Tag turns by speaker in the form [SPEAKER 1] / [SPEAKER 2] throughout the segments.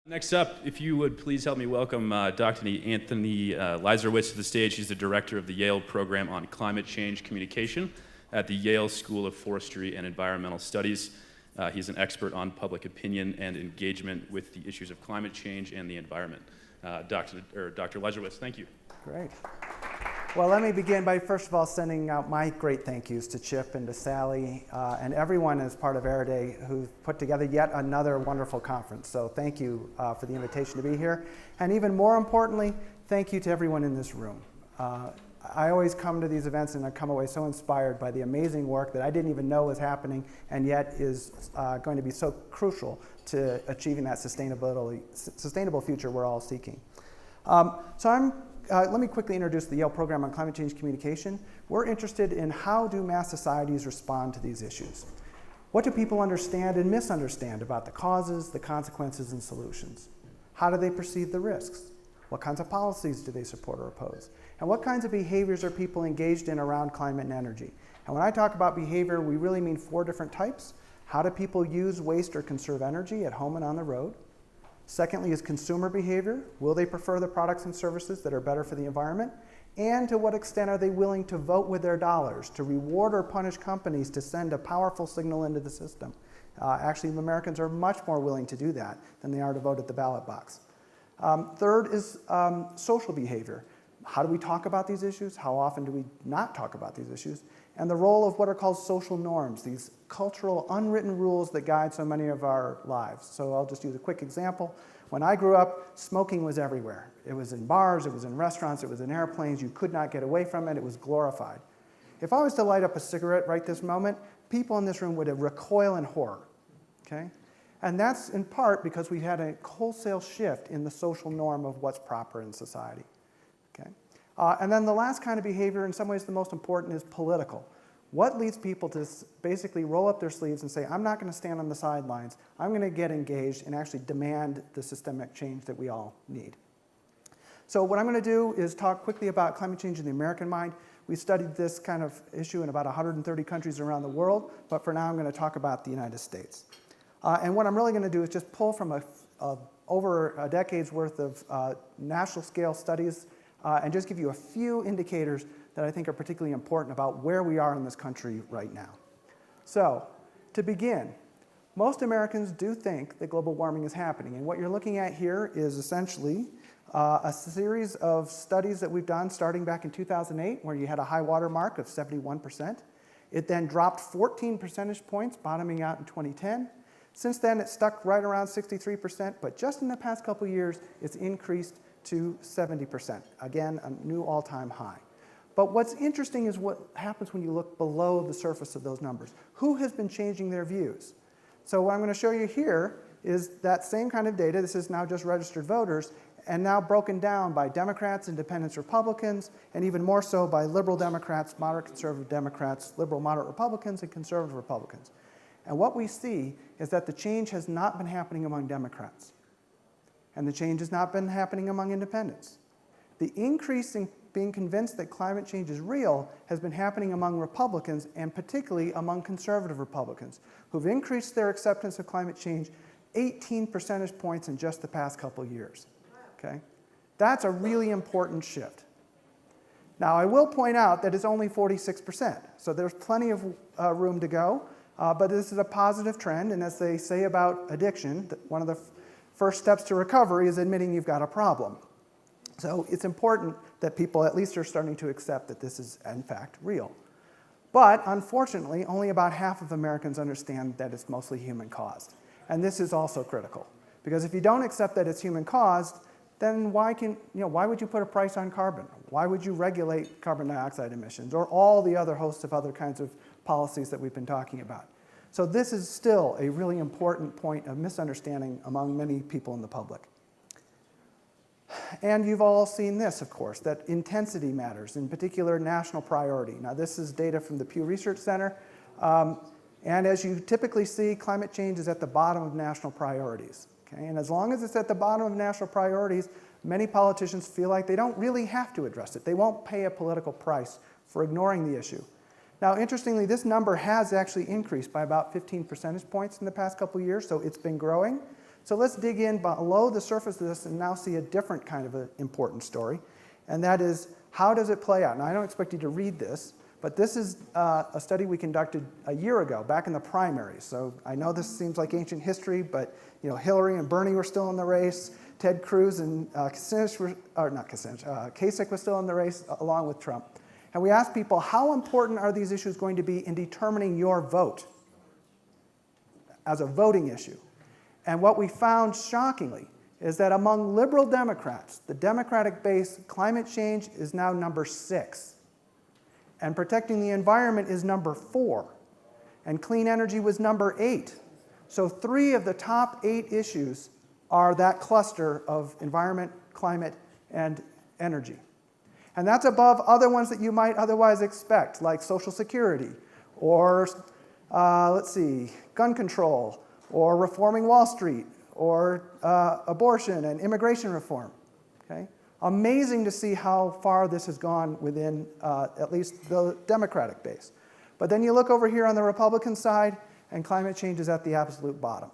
[SPEAKER 1] Next up, if you would please help me welcome Dr. Anthony Leiserowitz to the stage. He's the director of the Yale program on climate change communication at the Yale School of Forestry and Environmental Studies. He's an expert on public opinion and engagement with the issues of climate change and the environment. Dr. Leiserowitz, thank you.
[SPEAKER 2] Great. Well, let me begin by first of all sending out my great thank yous to Chip and to Sally and everyone as part of AREI-AREDAY who put together yet another wonderful conference. So thank you for the invitation to be here. And even more importantly, thank you to everyone in this room. I always come to these events and I come away so inspired by the amazing work that I didn't even know was happening and yet is going to be so crucial to achieving that sustainable future we're all seeking. Let me quickly introduce the Yale program on climate change communication. We're interested in how do mass societies respond to these issues. What do people understand and misunderstand about the causes, the consequences, and solutions? How do they perceive the risks? What kinds of policies do they support or oppose? And what kinds of behaviors are people engaged in around climate and energy? And when I talk about behavior, we really mean 4 different types. How do people use, waste, or conserve energy at home and on the road? Secondly is consumer behavior. Will they prefer the products and services that are better for the environment? And to what extent are they willing to vote with their dollars to reward or punish companies to send a powerful signal into the system? Actually, Americans are much more willing to do that than they are to vote at the ballot box. Third is social behavior. How do we talk about these issues? How often do we not talk about these issues? And the role of what are called social norms, these cultural unwritten rules that guide so many of our lives. So I'll just use a quick example. When I grew up, smoking was everywhere. It was in bars, it was in restaurants, it was in airplanes. You could not get away from it. It was glorified. If I was to light up a cigarette right this moment, people in this room would recoil in horror. Okay? And that's in part because we had a wholesale shift in the social norm of what's proper in society. Okay? And then the last kind of behavior, in some ways the most important, is political. What leads people to basically roll up their sleeves and say, I'm not going to stand on the sidelines, I'm going to get engaged and actually demand the systemic change that we all need. So what I'm going to do is talk quickly about climate change in the American mind. We studied this kind of issue in about 130 countries around the world, but for now I'm going to talk about the United States. And what I'm really going to do is just pull from over a decade's worth of national scale studies and just give you a few indicators that I think are particularly important about where we are in this country right now. So, to begin, most Americans do think that global warming is happening. And what you're looking at here is essentially a series of studies that we've done starting back in 2008, where you had a high water mark of 71%. It then dropped 14 percentage points, bottoming out in 2010. Since then, it stuck right around 63%, but just in the past couple of years, it's increased to 70%. Again, a new all-time high. But what's interesting is what happens when you look below the surface of those numbers. Who has been changing their views? So what I'm going to show you here is that same kind of data. This is now just registered voters, and now broken down by Democrats, Independents, Republicans, and even more so by liberal Democrats, moderate conservative Democrats, liberal moderate Republicans, and conservative Republicans. And what we see is that the change has not been happening among Democrats. And the change has not been happening among independents. The increase in being convinced that climate change is real has been happening among Republicans, and particularly among conservative Republicans, who've increased their acceptance of climate change 18 percentage points in just the past couple of years. Okay? That's a really important shift. Now, I will point out that it's only 46%, so there's plenty of room to go, but this is a positive trend, and as they say about addiction, one of the first steps to recovery is admitting you've got a problem. So it's important that people at least are starting to accept that this is, in fact, real. But unfortunately, only about half of Americans understand that it's mostly human-caused. And this is also critical. Because if you don't accept that it's human-caused, then why would you put a price on carbon? Why would you regulate carbon dioxide emissions or all the other hosts of other kinds of policies that we've been talking about? So this is still a really important point of misunderstanding among many people in the public. And you've all seen this, of course, that intensity matters, in particular national priority. Now, this is data from the Pew Research Center. And as you typically see, climate change is at the bottom of national priorities. Okay? And as long as it's at the bottom of national priorities, many politicians feel like they don't really have to address it. They won't pay a political price for ignoring the issue. Now, interestingly, this number has actually increased by about 15 percentage points in the past couple of years, so it's been growing. So let's dig in below the surface of this and now see a different kind of an important story, and that is, how does it play out? Now, I don't expect you to read this, but this is a study we conducted a year ago, back in the primaries. So I know this seems like ancient history, but Hillary and Bernie were still in the race. Ted Cruz and Kasich was still in the race along with Trump. And we asked people, how important are these issues going to be in determining your vote as a voting issue? And what we found, shockingly, is that among liberal Democrats, the Democratic base, climate change is now number 6. And protecting the environment is number 4. And clean energy was number 8. So 3 of the top 8 issues are that cluster of environment, climate, and energy. And that's above other ones that you might otherwise expect, like Social Security, or, gun control, or reforming Wall Street, or abortion and immigration reform. Okay? Amazing to see how far this has gone within at least the Democratic base. But then you look over here on the Republican side, and climate change is at the absolute bottom.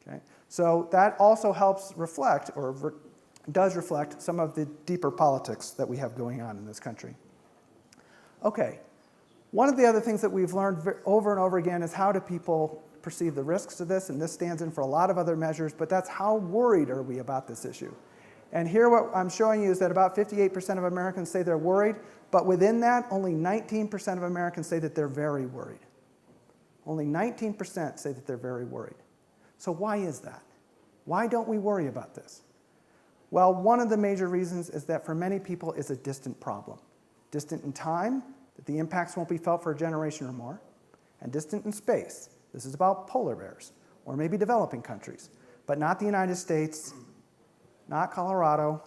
[SPEAKER 2] Okay? So that also helps reflect, or does reflect, some of the deeper politics that we have going on in this country. Okay, one of the other things that we've learned over and over again is how do people perceive the risks of this, and this stands in for a lot of other measures, but that's how worried are we about this issue. And here what I'm showing you is that about 58% of Americans say they're worried, but within that, only 19% of Americans say that they're very worried. Only 19% say that they're very worried. So why is that? Why don't we worry about this? Well, one of the major reasons is that for many people it's a distant problem. Distant in time, that the impacts won't be felt for a generation or more, and distant in space. This is about polar bears, or maybe developing countries, but not the United States, not Colorado,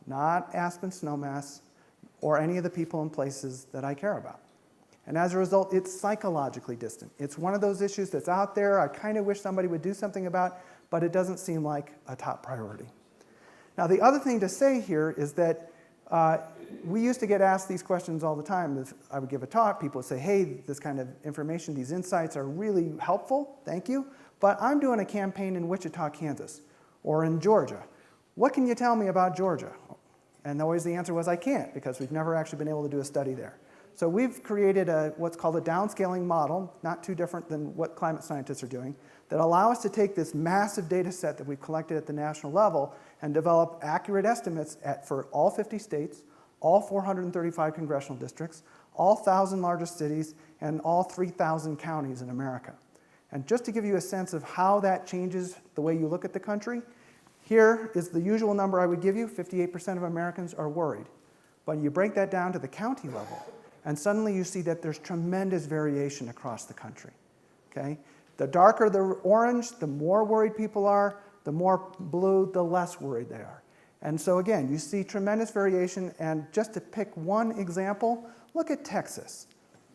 [SPEAKER 2] not Aspen snowmass, or any of the people and places that I care about. And as a result, it's psychologically distant. It's one of those issues that's out there, I kind of wish somebody would do something about, but it doesn't seem like a top priority. Now, the other thing to say here is that we used to get asked these questions all the time. If I would give a talk, people would say, hey, this kind of information, these insights are really helpful, thank you, but I'm doing a campaign in Wichita, Kansas, or in Georgia. What can you tell me about Georgia? And always the answer was, I can't, because we've never actually been able to do a study there. So we've created what's called a downscaling model, not too different than what climate scientists are doing, that allow us to take this massive data set that we've collected at the national level and develop accurate estimates for all 50 states, all 435 congressional districts, all 1,000 largest cities, and all 3,000 counties in America. And just to give you a sense of how that changes the way you look at the country, here is the usual number I would give you, 58% of Americans are worried. But you break that down to the county level, and suddenly you see that there's tremendous variation across the country. Okay? The darker the orange, the more worried people are. The more blue, the less worried they are. And so again, you see tremendous variation, and just to pick one example, look at Texas.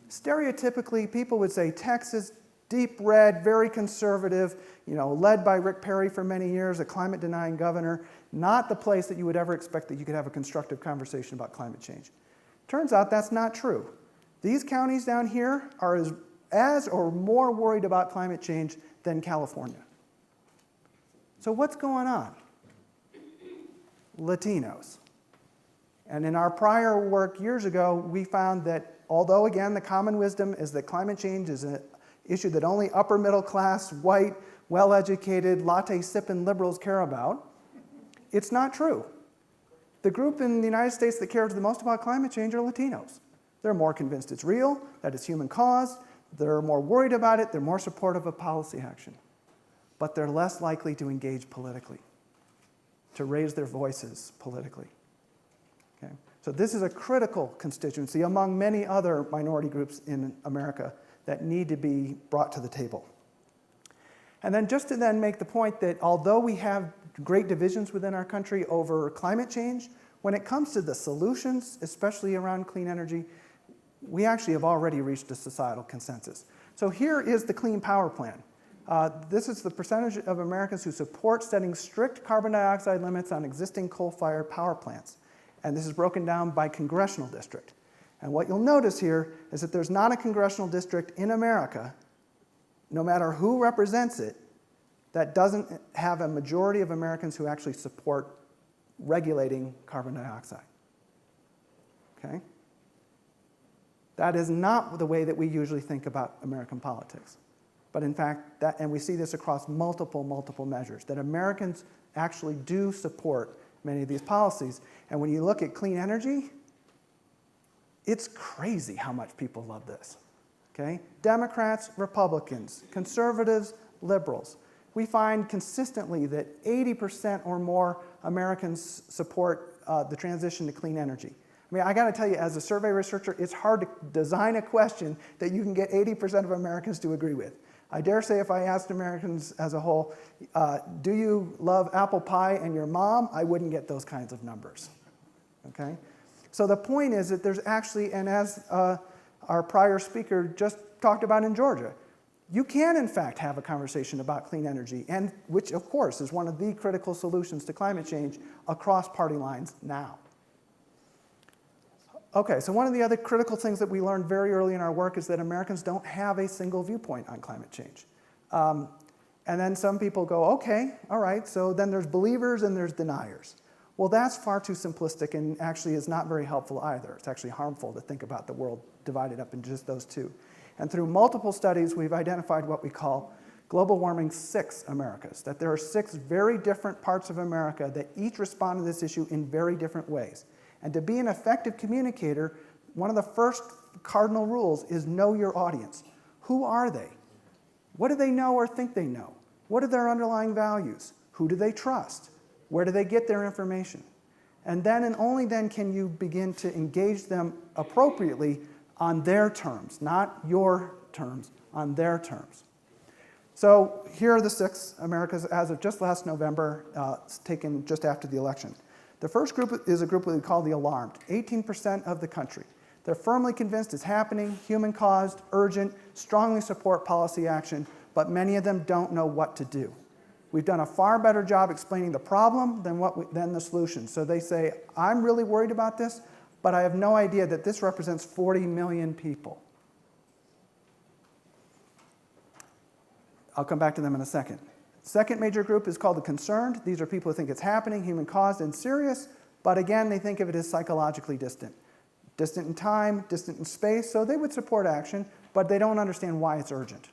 [SPEAKER 2] Stereotypically, people would say Texas, deep red, very conservative, led by Rick Perry for many years, a climate-denying governor, not the place that you would ever expect that you could have a constructive conversation about climate change. Turns out that's not true. These counties down here are as or more worried about climate change than California. So what's going on? Latinos. And in our prior work years ago, we found that although, again, the common wisdom is that climate change is an issue that only upper middle class, white, well-educated, latte-sipping liberals care about, it's not true. The group in the United States that cares the most about climate change are Latinos. They're more convinced it's real, that it's human caused, they're more worried about it, they're more supportive of policy action. But they're less likely to engage politically, to raise their voices politically. Okay? So this is a critical constituency among many other minority groups in America that need to be brought to the table. And then just to then make the point that although we have great divisions within our country over climate change, when it comes to the solutions, especially around clean energy, we actually have already reached a societal consensus. So here is the Clean Power Plan. This is the percentage of Americans who support setting strict carbon dioxide limits on existing coal-fired power plants. And this is broken down by congressional district. And what you'll notice here is that there's not a congressional district in America, no matter who represents it, that doesn't have a majority of Americans who actually support regulating carbon dioxide. Okay? That is not the way that we usually think about American politics. But in fact, and we see this across multiple measures, that Americans actually do support many of these policies. And when you look at clean energy, it's crazy how much people love this. Okay? Democrats, Republicans, conservatives, liberals. We find consistently that 80% or more Americans support the transition to clean energy. I mean, I got to tell you, as a survey researcher, it's hard to design a question that you can get 80% of Americans to agree with. I dare say if I asked Americans as a whole, do you love apple pie and your mom? I wouldn't get those kinds of numbers. Okay? So the point is that there's actually, and as our prior speaker just talked about in Georgia, you can, in fact, have a conversation about clean energy, and which, of course, is one of the critical solutions to climate change across party lines now. Okay, so one of the other critical things that we learned very early in our work is that Americans don't have a single viewpoint on climate change. And then some people go, okay, all right, so then there's believers and there's deniers. Well, that's far too simplistic and actually is not very helpful either. It's actually harmful to think about the world divided up into just those two. And through multiple studies, we've identified what we call global warming 6 Americas, that there are 6 very different parts of America that each respond to this issue in very different ways. And to be an effective communicator, one of the first cardinal rules is know your audience. Who are they? What do they know or think they know? What are their underlying values? Who do they trust? Where do they get their information? And then and only then can you begin to engage them appropriately on their terms, not your terms, on their terms. So here are the 6 Americas as of just last November, taken just after the election. The first group is a group that we call the alarmed, 18% of the country. They're firmly convinced it's happening, human-caused, urgent, strongly support policy action, but many of them don't know what to do. We've done a far better job explaining the problem than the solution. So they say, I'm really worried about this, but I have no idea that this represents 40 million people. I'll come back to them in a second. Second major group is called the concerned. These are people who think it's happening, human-caused, and serious, but again, they think of it as psychologically distant. Distant in time, distant in space, so they would support action, but they don't understand why it's urgent.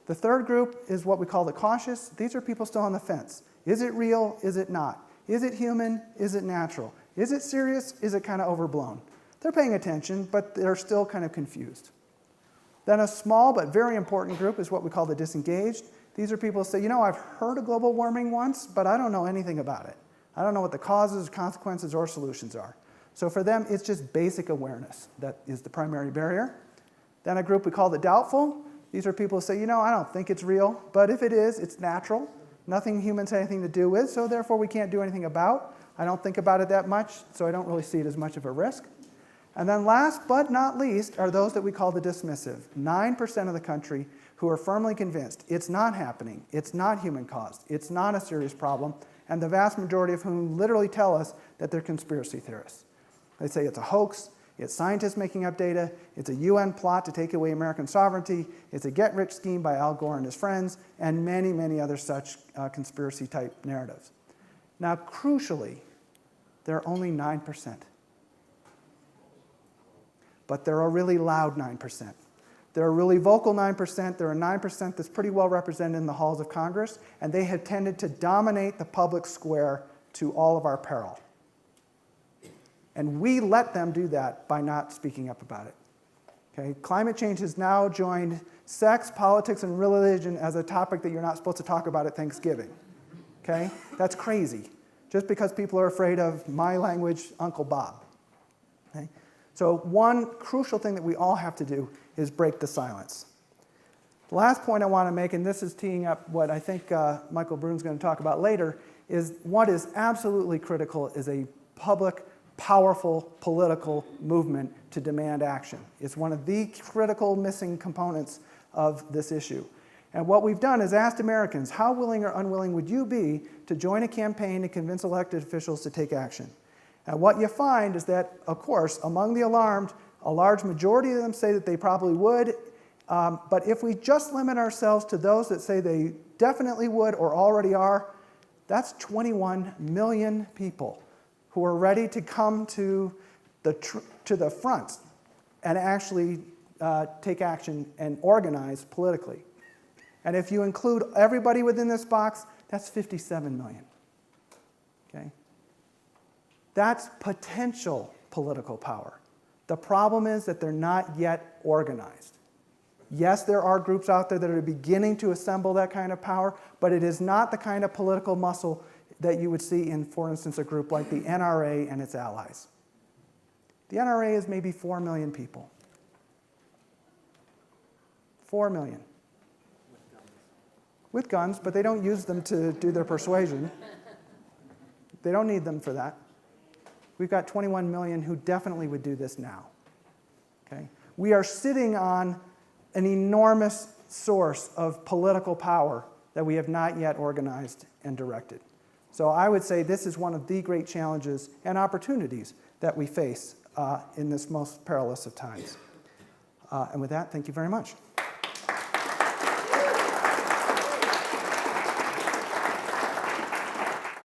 [SPEAKER 2] The third group is what we call the cautious. These are people still on the fence. Is it real? Is it not? Is it human? Is it natural? Is it serious? Is it kind of overblown? They're paying attention, but they're still kind of confused. Then a small but very important group is what we call the disengaged. These are people who say, you know, I've heard of global warming once, but I don't know anything about it. I don't know what the causes, consequences, or solutions are. So for them, it's just basic awareness that is the primary barrier. Then a group we call the doubtful. These are people who say, you know, I don't think it's real, but if it is, it's natural. Nothing humans have anything to do with, so therefore we can't do anything about. I don't think about it that much, so I don't really see it as much of a risk. And then last but not least are those that we call the dismissive, 9% of the country who are firmly convinced it's not happening, it's not human-caused, it's not a serious problem, and the vast majority of whom literally tell us that they're conspiracy theorists. They say it's a hoax, it's scientists making up data, it's a UN plot to take away American sovereignty, it's a get-rich scheme by Al Gore and his friends, and many, many other such conspiracy-type narratives. Now, crucially, they're only 9%. But they're a really loud 9%. They're a really vocal 9%. They're a 9% that's pretty well represented in the halls of Congress, and they have tended to dominate the public square to all of our peril. And we let them do that by not speaking up about it. Okay? Climate change has now joined sex, politics, and religion as a topic that you're not supposed to talk about at Thanksgiving. Okay? That's crazy. Just because people are afraid of my language, Uncle Bob. Okay? So one crucial thing that we all have to do is break the silence. The last point I want to make, and this is teeing up what I think Michael Brune's going to talk about later, is what is absolutely critical is a public, powerful political movement to demand action. It's one of the critical missing components of this issue. And what we've done is asked Americans, how willing or unwilling would you be to join a campaign to convince elected officials to take action? And what you find is that, of course, among the alarmed, a large majority of them say that they probably would. But if we just limit ourselves to those that say they definitely would or already are, that's 21 million people who are ready to come to the front and actually take action and organize politically. And if you include everybody within this box, that's 57 million. Okay? That's potential political power. The problem is that they're not yet organized. Yes, there are groups out there that are beginning to assemble that kind of power, but it is not the kind of political muscle that you would see in, for instance, a group like the NRA and its allies. The NRA is maybe 4 million people. 4 million. With guns, but they don't use them to do their persuasion. They don't need them for that. We've got 21 million who definitely would do this now. Okay? We are sitting on an enormous source of political power that we have not yet organized and directed. So I would say this is one of the great challenges and opportunities that we face in this most perilous of times. And with that, thank you very much.